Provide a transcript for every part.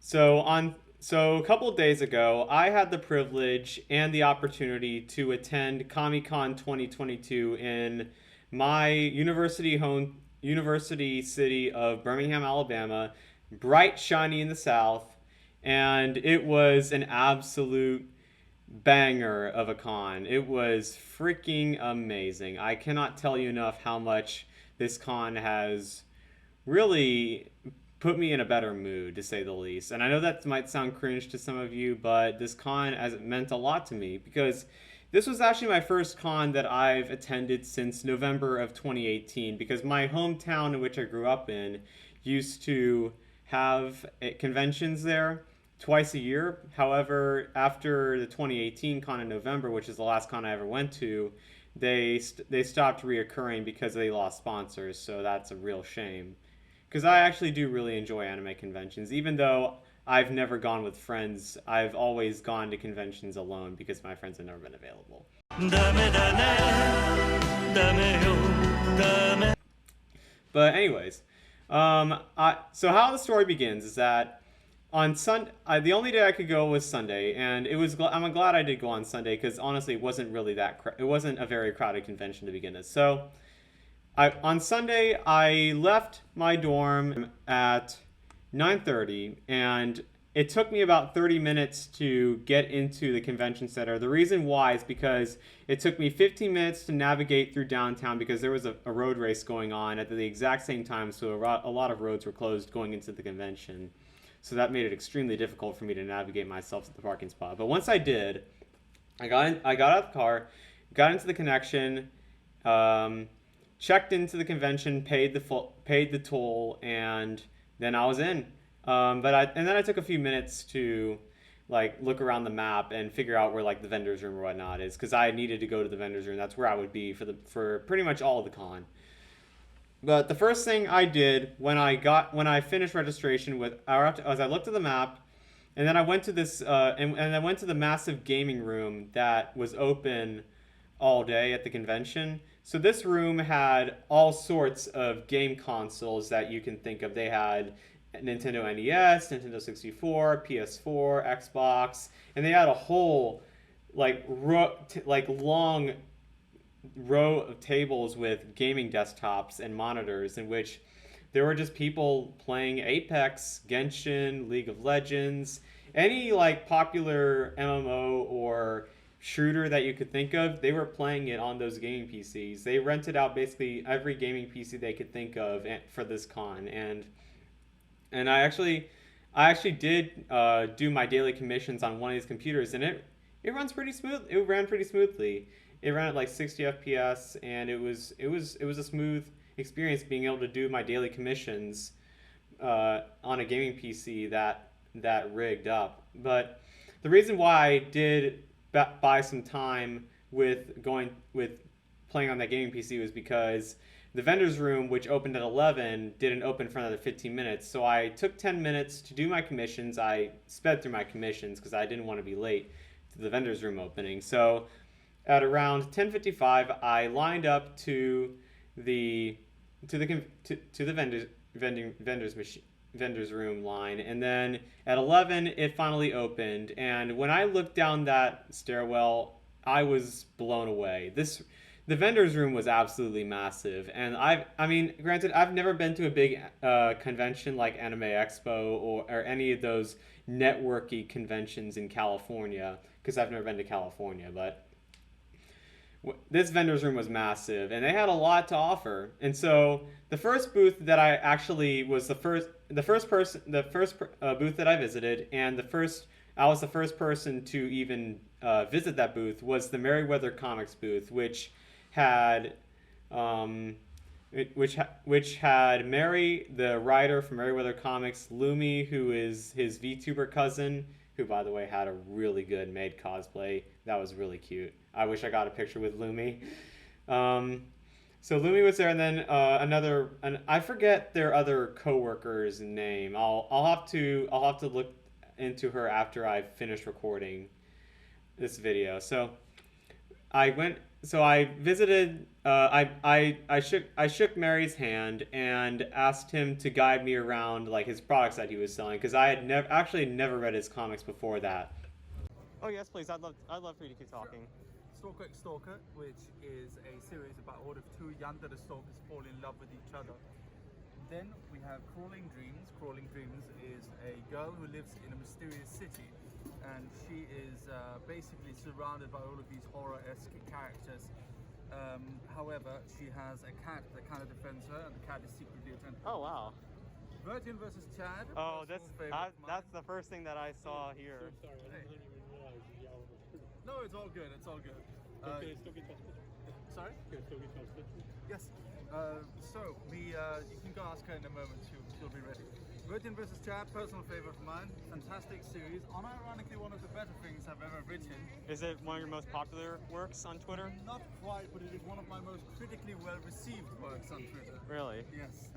So a couple of days ago, I had the privilege and the opportunity to attend KamiCon 2022 in my university city of Birmingham, Alabama, bright shiny in the south, and it was an absolute banger of a con. It was freaking amazing. I cannot tell you enough how much this con has really put me in a better mood, to say the least. And I know that might sound cringe to some of you, but this con has meant a lot to me because this was actually my first con that I've attended since November of 2018, because my hometown in which I grew up in used to have conventions there twice a year. However, after the 2018 con in November, which is the last con I ever went to, they stopped reoccurring because they lost sponsors. So that's a real shame. Because I actually do really enjoy anime conventions, even though I've never gone with friends. I've always gone to conventions alone because my friends have never been available. But anyways, so how the story begins is that on Sunday, the only day I could go was Sunday, and I'm glad I did go on Sunday because honestly, it wasn't really it wasn't a very crowded convention to begin with. So on Sunday, I left my dorm at 9:30, and it took me about 30 minutes to get into the convention center. The reason why is because it took me 15 minutes to navigate through downtown because there was a road race going on at the exact same time, so a lot of roads were closed going into the convention. So that made it extremely difficult for me to navigate myself to the parking spot. But once I did, I got out of the car, got into the connection, checked into the convention, paid the toll, and then I was in. And then I took a few minutes to like look around the map and figure out where like the vendors room or whatnot is, because I needed to go to the vendors room. That's where I would be for pretty much all of the con. But the first thing I did when I finished registration was I looked at the map, and then I went to this and I went to the massive gaming room that was open all day at the convention. So this room had all sorts of game consoles that you can think of. They had Nintendo NES, Nintendo 64, PS4, Xbox, and they had a whole long row of tables with gaming desktops and monitors in which there were just people playing Apex, Genshin, League of Legends, any like popular MMO or shooter that you could think of. They were playing it on those gaming PCs. They rented out basically every gaming PC they could think of for this con, and I actually did do my daily commissions on one of these computers, and it runs pretty smooth. It ran pretty smoothly. It ran at like 60 FPS, and it was a smooth experience being able to do my daily commissions on a gaming PC that rigged up. But the reason why I did buy some time with playing on that gaming PC was because the vendor's room, which opened at 11, didn't open for another 15 minutes. So I took 10 minutes to do my commissions. I sped through my commissions because I didn't want to be late to the vendor's room opening. So at around 10:55, I lined up to the vendor's room line, and then at 11 it finally opened. And when I looked down that stairwell, I was blown away. The vendor's room was absolutely massive, and I mean, granted, I've never been to a big convention like Anime Expo or any of those networky conventions in California, because I've never been to California, but this vendor's room was massive, and they had a lot to offer. And so the first booth that I actually was the first booth that I visited, and I was the first person to even visit that booth, was the Merryweather comics booth, which had which had Mary, the writer from Merryweather Comics, Lumi, who is his VTuber cousin, who by the way had a really good maid cosplay. That was really cute. I wish I got a picture with Lumi. So Lumi was there, and then I forget their other coworker's name. I'll have to look into her after I've finished recording this video. So I went I visited. I shook Mary's hand and asked him to guide me around like his products that he was selling because I had never read his comics before that. Oh yes, please. I'd love for you to keep talking. Stalker x Stalker, which is a series about what if two Yandere stalkers fall in love with each other. Then we have Crawling Dreams. Crawling Dreams is a girl who lives in a mysterious city, and she is basically surrounded by all of these horror-esque characters. However, she has a cat that kind of defends her, and the cat is secretly a tentacle. Oh wow. Virgin versus Chad. Oh, that's the first thing that I saw here. So sorry, I didn't even realize the hour was through. No, it's all good. It's all good. Can I still get transmitted? Sorry? Can I still get transmitted? Yes. So you can go ask her in a moment. She'll be ready. Virgin vs. Chad, personal favorite of mine. Fantastic series. Unironically, one of the better things I've ever written. Is it one of your most popular works on Twitter? Not quite, but it is one of my most critically well-received works on Twitter. Really? Yes.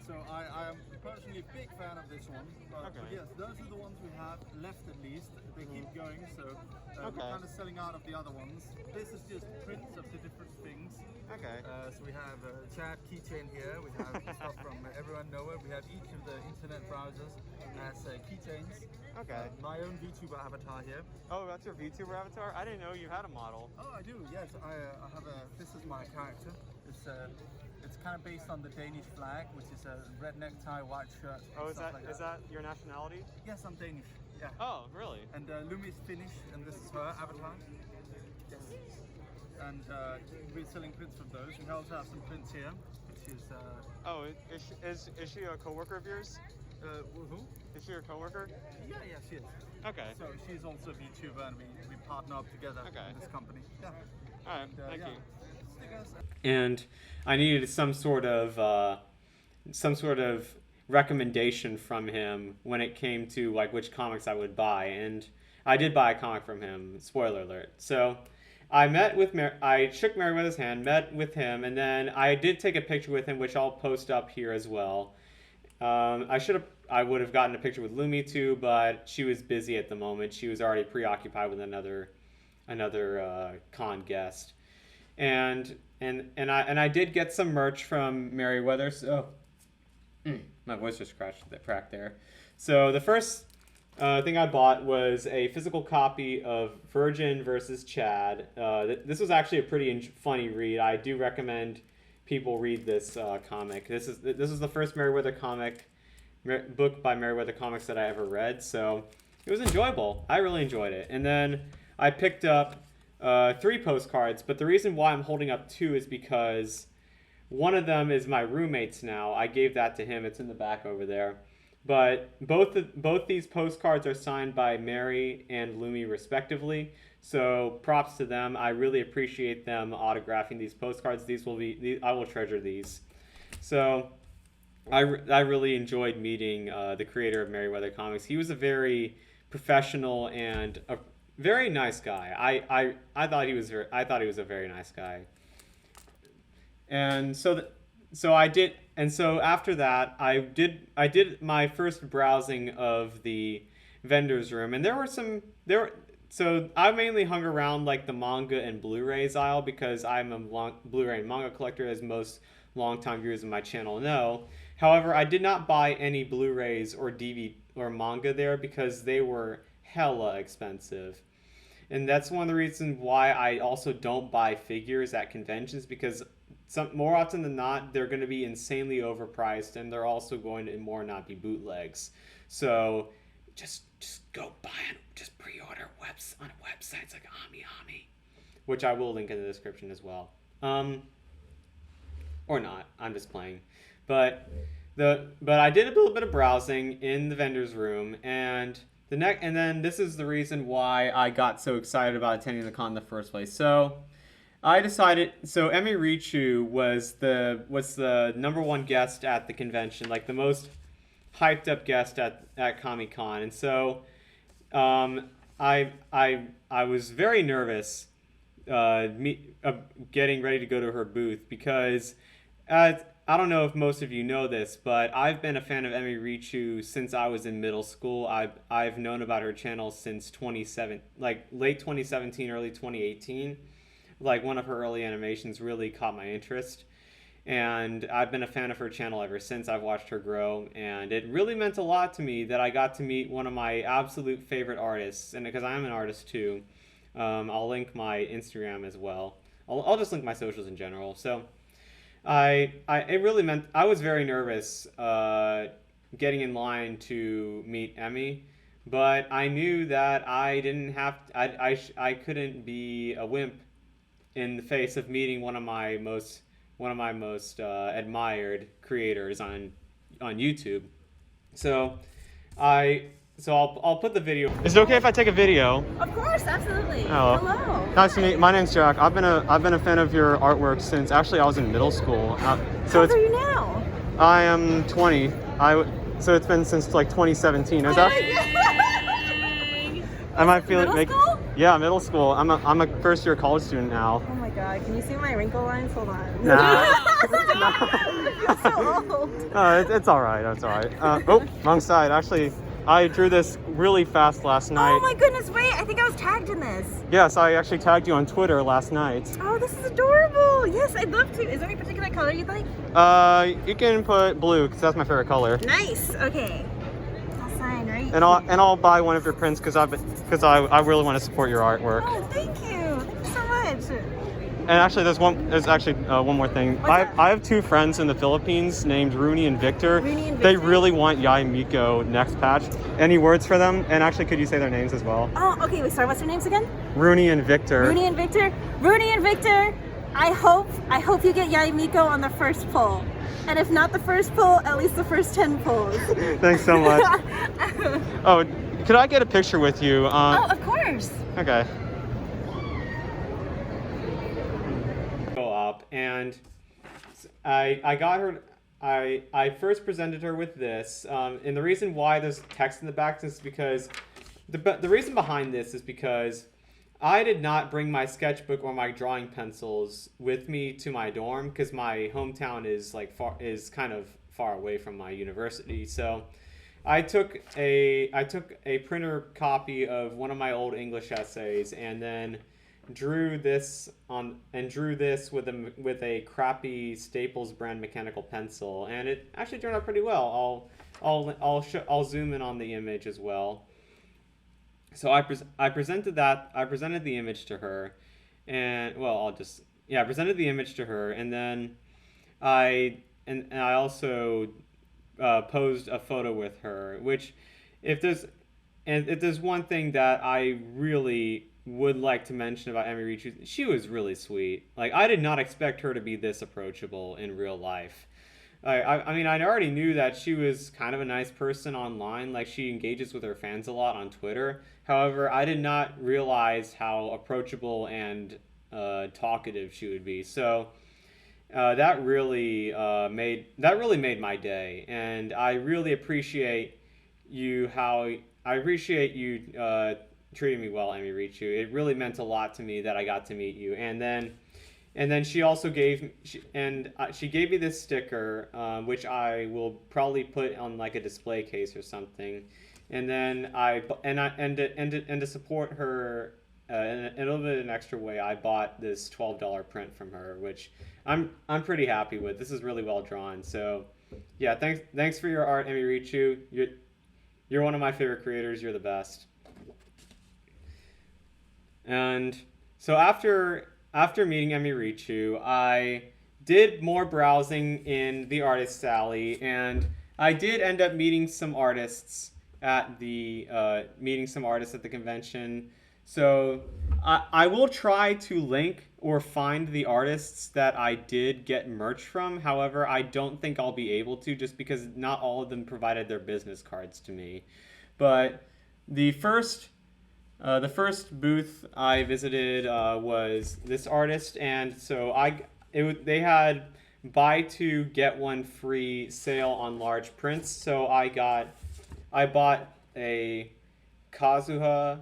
So I am personally a big fan of this one. But yes, those are the ones we have left at least. They keep going, so we're kind of selling out of the other ones. This is just prints of the different things. Okay. So we have Chad keychain here. We have stuff from Everyone Nowhere. We have each of the internet browsers as keychains. Okay. My own VTuber avatar here. Oh, that's your VTuber avatar? I didn't know you had a model. Oh, I do. Yes, I have a. This is my character. It's kind of based on the Danish flag, which is a red necktie, white shirt. Oh, is like that your nationality? Yes, I'm Danish. Yeah. Oh, really? And Lumi's Finnish, and this is her avatar. Yes. And we're selling prints from those. We also have some prints here, which is. Oh, is she a coworker of yours? Who? Is she your coworker? Yeah, she is. Okay. So she's also a VTuber, and we partner up together in this company. Yeah. All right. Thank you. Stickers. And I needed some sort of recommendation from him when it came to like which comics I would buy, and I did buy a comic from him. Spoiler alert. So I shook Merryweather's hand, met with him, and then I did take a picture with him, which I'll post up here as well. I would have gotten a picture with Lumi too, but she was busy at the moment. She was already preoccupied with another con guest. And I did get some merch from Merryweather, so my voice just cracked there. So the first thing I bought was a physical copy of Virgin versus Chad. This was actually a pretty funny read. I do recommend people read this comic. This is the first Merryweather book by Merryweather Comics that I ever read, so it was enjoyable. I really enjoyed it. And then I picked up 3 postcards, but the reason why I'm holding up 2 is because one of them is my roommate's now. I gave that to him. It's in the back over there. But both these postcards are signed by Mary and Lumi respectively. So props to them. I really appreciate them autographing these postcards. I will treasure these. So I really enjoyed meeting the creator of Merryweather Comics. He was a very professional and a very nice guy. I thought he was a very nice guy. And so after that I did my first browsing of the vendor's room, and so I mainly hung around like the manga and Blu-rays aisle because I'm a Blu-ray and manga collector, as most longtime viewers of my channel know. However, I did not buy any Blu-rays or DVD or manga there because they were hella expensive. And that's one of the reasons why I also don't buy figures at conventions, because more often than not, they're going to be insanely overpriced, and they're also going to more not be bootlegs. So just go buy them. Just pre-order on websites like AmiAmi, which I will link in the description as well. Or not. I'm just playing. But I did a little bit of browsing in the vendor's room, and then this is the reason why I got so excited about attending the con in the first place. So Emirichu was the #1 guest at the convention, like the most hyped up guest at KamiCon, and so I was very nervous getting ready to go to her booth because I don't know if most of you know this, but I've been a fan of Emirichu since I was in middle school. I've known about her channel since late 2017, early 2018. like one of her early animations really caught my interest. And I've been a fan of her channel ever since. I've watched her grow, and it really meant a lot to me that I got to meet one of my absolute favorite artists. And because I'm an artist too, I'll link my Instagram as well. I'll just link my socials in general. So it really meant I was very nervous getting in line to meet Emmy, but I knew that I didn't have I couldn't be a wimp in the face of meeting one of my most admired creators on YouTube. So I'll put the video. Is it okay if I take a video? Of course, absolutely. Hello. Nice to meet you. My name's Jack. I've been a fan of your artwork since actually I was in middle school. How old are you now? I am 20. So it's been since like 2017. It was Am I feeling middle school? Yeah, middle school. I'm a first year college student now. Oh my god, can you see my wrinkle lines? Hold on. Nah. I feel so old. It's all right. It's all right. Wrong side. Actually, I drew this really fast last night. Oh my goodness, wait, I think I was tagged in this. Yes, I actually tagged you on Twitter last night. Oh, this is adorable. Yes, I'd love to. Is there any particular color you'd like? You can put blue because that's my favorite color. Nice. Okay. I'll sign right. And I'll buy one of your prints because I really want to support your artwork. Oh, thank you. Thank you so much. And actually, there's actually one more thing. I have two friends in the Philippines named Rooney and Victor. Rooney and They Victor? really want Yai Miko next patch. Any words for them? And actually, could you say their names as well? Oh, okay. Wait, sorry. What's their names again? Rooney and Victor. Rooney and Victor. Rooney and Victor. I hope you get Yai Miko on the first pull. And if not the first pull, at least the first 10 pulls. Thanks so much. Oh, could I get a picture with you? Oh, of course. Okay. Go up, and I got her. I first presented her with this, and the reason why there's text in the back is because the reason behind this is because I did not bring my sketchbook or my drawing pencils with me to my dorm because my hometown is kind of far away from my university. So I took a printer copy of one of my old English essays and then drew this with a crappy Staples brand mechanical pencil, and it actually turned out pretty well. I'll zoom in on the image as well. So I presented the image to her, and I presented the image to her, and then I also posed a photo with her. Which, if there's one thing that I really would like to mention about Emirichu, she was really sweet. Like, I did not expect her to be this approachable in real life. I mean, I already knew that she was kind of a nice person online. Like, she engages with her fans a lot on Twitter. However, I did not realize how approachable and talkative she would be. So that really made my day, and I really appreciate you treating me well, Emirichu. It really meant a lot to me that I got to meet you, and then she also gave me this sticker, which I will probably put on like a display case or something. And then to support her in a little bit of an extra way, I bought this $12 print from her, which I'm pretty happy with. This is really well drawn. So yeah, thanks for your art, Emirichu. You're one of my favorite creators. You're the best. And so after meeting Emirichu, I did more browsing in the Artist Alley, and I did end up meeting some artists at the convention. So I will try to link or find the artists that I did get merch from. However, I don't think I'll be able to, just because not all of them provided their business cards to me. But the first booth I visited was this artist, and so they had buy two get one free sale on large prints. So I bought a Kazuha,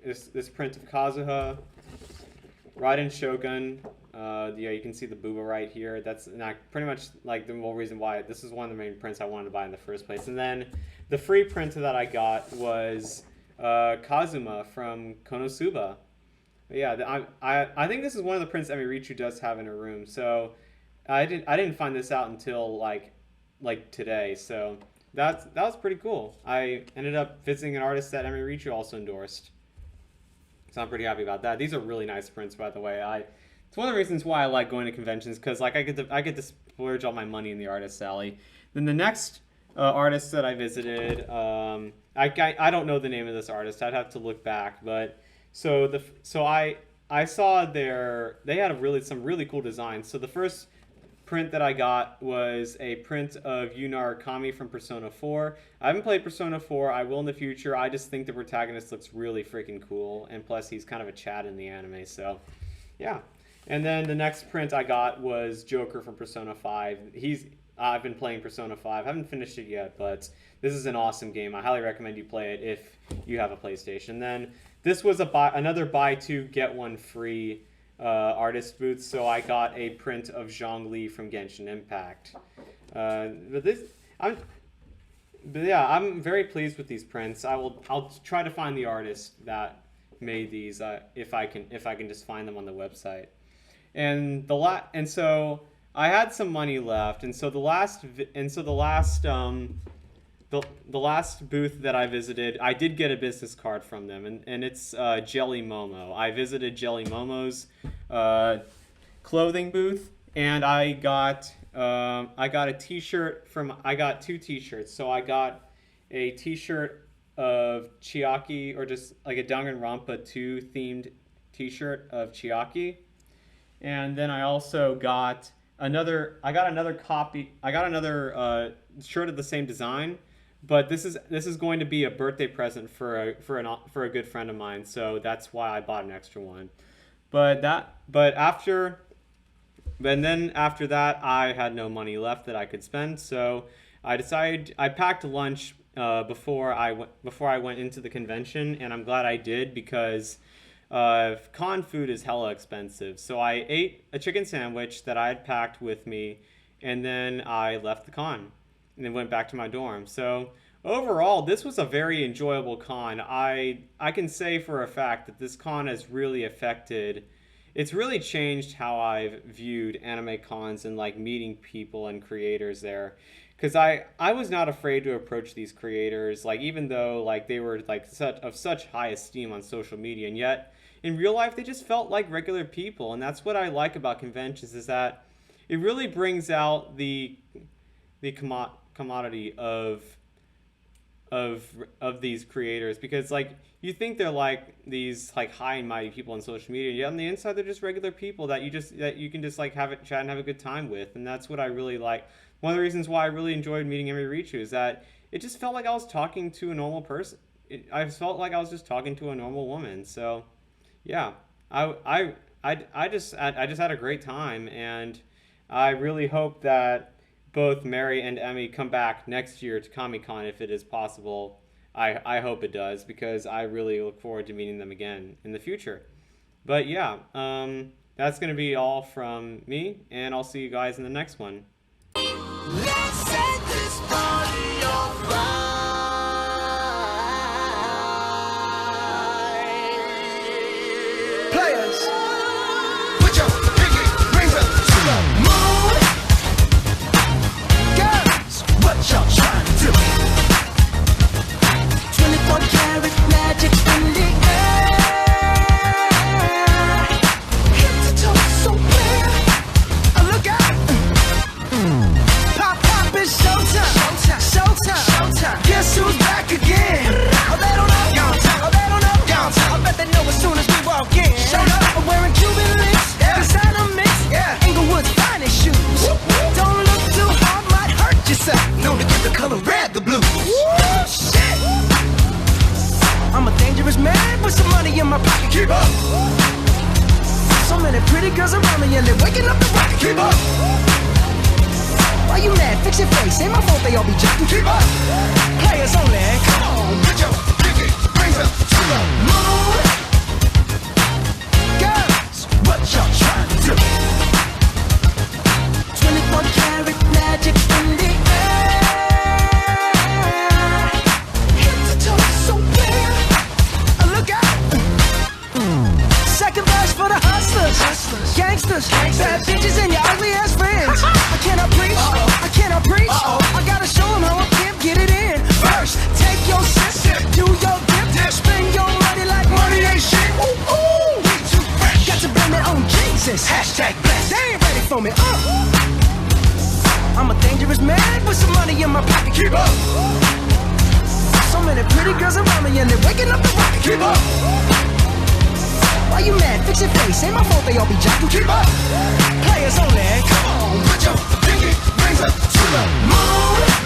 this print of Kazuha, Raiden Shogun. You can see the booba right here. That's not pretty much like the whole reason why this is one of the main prints I wanted to buy in the first place. And then the free print that I got was Kazuma from Konosuba. Yeah, I think this is one of the prints Emirichu does have in her room. So I didn't find this out until like today. So that was pretty cool. I ended up visiting an artist that Emirichu also endorsed. So I'm pretty happy about that. These are really nice prints, by the way. It's one of the reasons why I like going to conventions, because like I get to splurge all my money in the artist alley. Then the next artist that I visited, I don't know the name of this artist. I'd have to look back, but so I saw they had some really cool designs. So the first print that I got was a print of Yunar Kami from Persona 4. I haven't played Persona 4. I will in the future. I just think the protagonist looks really freaking cool, and plus he's kind of a Chad in the anime, so yeah. And then the next print I got was Joker from Persona 5. I've been playing Persona 5. I haven't finished it yet, but this is an awesome game. I highly recommend you play it if you have a PlayStation. Then this was another buy two get one free artist booth, so I got a print of Zhongli from Genshin Impact. I'm very pleased with these prints. I'll try to find the artist that made these if I can just find them on the website. And so I had some money left, and so the last booth that I visited, I did get a business card from them, and it's Jelly Momo. I visited Jelly Momo's clothing booth, and I got a T-shirt I got two T-shirts. So I got a T-shirt of Chiaki, or just like a Danganronpa 2 themed T-shirt of Chiaki, and then I also got another shirt of the same design. But this is going to be a birthday present for a good friend of mine, so that's why I bought an extra one. After that, I had no money left that I could spend, so I packed lunch before I went into the convention, and I'm glad I did, because con food is hella expensive. So I ate a chicken sandwich that I had packed with me, and then I left the con and then went back to my dorm. So overall, this was a very enjoyable con. I can say for a fact that this con has really it's really changed how I've viewed anime cons and like meeting people and creators there. Because I was not afraid to approach these creators, like even though like they were like such high esteem on social media, and yet in real life they just felt like regular people. And that's what I like about conventions, is that it really brings out the commodity of these creators, because like you think they're like these like high and mighty people on social media, yet on the inside they're just regular people that you can just like have a chat and have a good time with. And that's what I really like. One of the reasons why I really enjoyed meeting Emirichu is that it just felt like I was talking to a normal person. I felt like I was just talking to a normal woman. So yeah, I just had a great time, and I really hope that both Mary and Emmy come back next year to KamiCon if it is possible. I hope it does, because I really look forward to meeting them again in the future. But yeah, that's going to be all from me, and I'll see you guys in the next one. Let's set this party on fire. Players, put your pinky rings up to the moon. Girls, what y'all trying to do? 24 karat magic in the air. Head to toe so clear. Oh, look out. Pop, it's showtime. Showtime. Guess who's back again? Oh, they don't know. Oh, they don't know. I bet they know as soon as we walk in. I'm wearing Cuban links, designer mix, Inglewood's finest shoes. Don't look too hard, might hurt yourself. Known to give the color red the blues. Shit. I'm a dangerous man with some money in my pocket. Keep up. So many pretty girls around me and they're waking up the rocket. Keep up. Why you mad? Fix your face. Ain't my fault they all be jacking. Keep up. Players only. Come on, put your pinky rings up to the moon. Girls, what y'all trying to do? 24 karat magic in the air. Head to toe so clear. Look out. Second gangsters, bad bitches, and your ugly ass friends. I cannot preach, I cannot preach. I gotta show them how a pimp get it in. First, take your sip, do your dip, spend your money like money ain't shit. Ooh, ooh, got to blame it on Jesus. Hashtag blessed. They ain't ready for me. I'm a dangerous man with some money in my pocket. Keep up. So many pretty girls around me and they're waking up the rocket. Keep up. Why you mad? Fix your face. Ain't my fault they all be jacking. Keep up. Players only. Come on, put your pinky rings up to the moon.